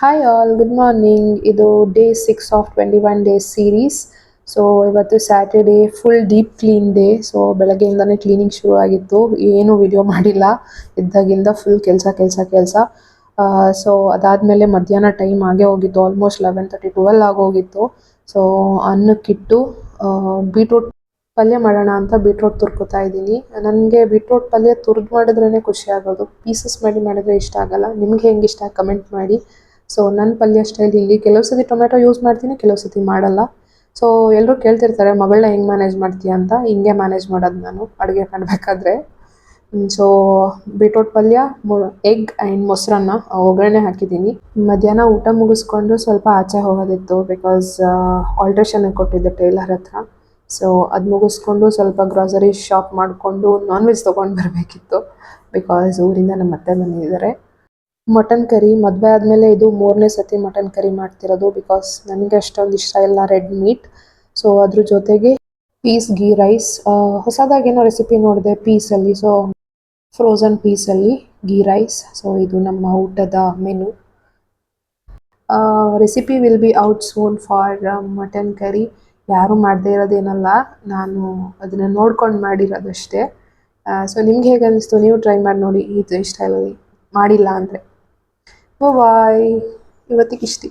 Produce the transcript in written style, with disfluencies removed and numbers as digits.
Hi all, good morning. ಇದು day 6 of 21 days series. So ಇವತ್ತು Saturday, full deep clean day. So ಬೆಳಗ್ಗೆಯಿಂದನೇ cleaning ಶುರು ಆಗಿತ್ತು. ಏನೂ ವಿಡಿಯೋ ಮಾಡಿಲ್ಲ, ಇದ್ದಾಗಿಂದ ಫುಲ್ ಕೆಲಸ ಕೆಲಸ ಕೆಲಸ. ಸೊ ಅದಾದಮೇಲೆ ಮಧ್ಯಾಹ್ನ ಟೈಮ್ ಆಗೇ ಹೋಗಿತ್ತು, ಆಲ್ಮೋಸ್ಟ್ 11:30 12 ಆಗೋಗಿತ್ತು. ಸೊ ಅನ್ನಕ್ಕಿಟ್ಟು ಬೀಟ್ರೂಟ್ ಪಲ್ಯ ಮಾಡೋಣ ಅಂತ ಬೀಟ್ರೂಟ್ ತುರ್ಕೋತಾ ಇದ್ದೀನಿ. ನನಗೆ ಬೀಟ್ರೂಟ್ ಪಲ್ಯ ತುರ್ದು ಮಾಡಿದ್ರೇ ಖುಷಿ ಆಗೋದು, ಪೀಸಸ್ ಮಾಡಿ ಮಾಡಿದ್ರೆ ಇಷ್ಟ ಆಗಲ್ಲ. ನಿಮ್ಗೆ ಹೆಂಗೆ ಇಷ್ಟ ಕಮೆಂಟ್ ಮಾಡಿ. ಸೊ ನನ್ನ ಪಲ್ಯ ಸ್ಟೈಲ್ ಹಿಂಗೆ, ಕೆಲವು ಸತಿ ಟೊಮೆಟೊ ಯೂಸ್ ಮಾಡ್ತೀನಿ, ಕೆಲವು ಸತಿ ಮಾಡಲ್ಲ. ಸೊ ಎಲ್ಲರೂ ಕೇಳ್ತಿರ್ತಾರೆ ಮಗಳನ್ನ ಹೆಂಗೆ ಮ್ಯಾನೇಜ್ ಮಾಡ್ತೀಯ ಅಂತ. ಹಿಂಗೆ ಮ್ಯಾನೇಜ್ ಮಾಡೋದು ನಾನು ಅಡುಗೆ ಮಾಡಬೇಕಾದ್ರೆ. ಸೊ ಬೀಟ್ರೂಟ್ ಪಲ್ಯ, ಎಗ್ ಆ್ಯಂಡ್ ಮೊಸರನ್ನ ಒಗ್ಗರಣೆ ಹಾಕಿದ್ದೀನಿ. ಮಧ್ಯಾಹ್ನ ಊಟ ಮುಗಿಸ್ಕೊಂಡು ಸ್ವಲ್ಪ ಆಚೆ ಹೋಗೋದಿತ್ತು, ಬಿಕಾಸ್ ಆಲ್ಟ್ರೇಷನ್ಗೆ ಕೊಟ್ಟಿದ್ದೆ ಟೈಲರ್ ಹತ್ರ. ಸೊ ಅದು ಮುಗಿಸ್ಕೊಂಡು ಸ್ವಲ್ಪ ಗ್ರಾಸರಿ ಶಾಪ್ ಮಾಡಿಕೊಂಡು ನಾನ್ ವೆಜ್ ತೊಗೊಂಡು ಬರಬೇಕಿತ್ತು, ಬಿಕಾಸ್ ಊರಿಂದ ನಮ್ಮ ಅತ್ತೆ ಬಂದಿದ್ದಾರೆ. ಮಟನ್ ಕರಿ, ಮದುವೆ ಆದಮೇಲೆ ಇದು 3ನೇ ಸತಿ ಮಟನ್ ಕರಿ ಮಾಡ್ತಿರೋದು, ಬಿಕಾಸ್ ನನಗೆ ಅಷ್ಟೊಂದು ಇಷ್ಟ ಇಲ್ಲ ರೆಡ್ ಮೀಟ್. ಸೊ ಅದ್ರ ಜೊತೆಗೆ ಪೀಸ್ ಗೀ ರೈಸ್. ಹೊಸದಾಗೇನೋ ರೆಸಿಪಿ ನೋಡಿದೆ ಪೀಸಲ್ಲಿ, ಸೊ ಫ್ರೋಝನ್ ಪೀಸಲ್ಲಿ ಗೀ ರೈಸ್. ಸೊ ಇದು ನಮ್ಮ ಊಟದ menu. Recipe will be out soon for mutton curry. ಯಾರೂ ಮಾಡದೇ ಇರೋದೇನಲ್ಲ, ನಾನು ಅದನ್ನು ನೋಡ್ಕೊಂಡು ಮಾಡಿರೋದಷ್ಟೇ. ಸೊ ನಿಮ್ಗೆ ಹೇಗೆ ಅನ್ನಿಸ್ತು? ನೀವು ಟ್ರೈ ಮಾಡಿ ನೋಡಿ ಈ ಸ್ಟೈಲಲ್ಲಿ, ಮಾಡಿಲ್ಲ ಅಂದರೆ. ಬಾಯ್, ಇವತ್ತಿಗೆ ಇಷ್ಟೇ.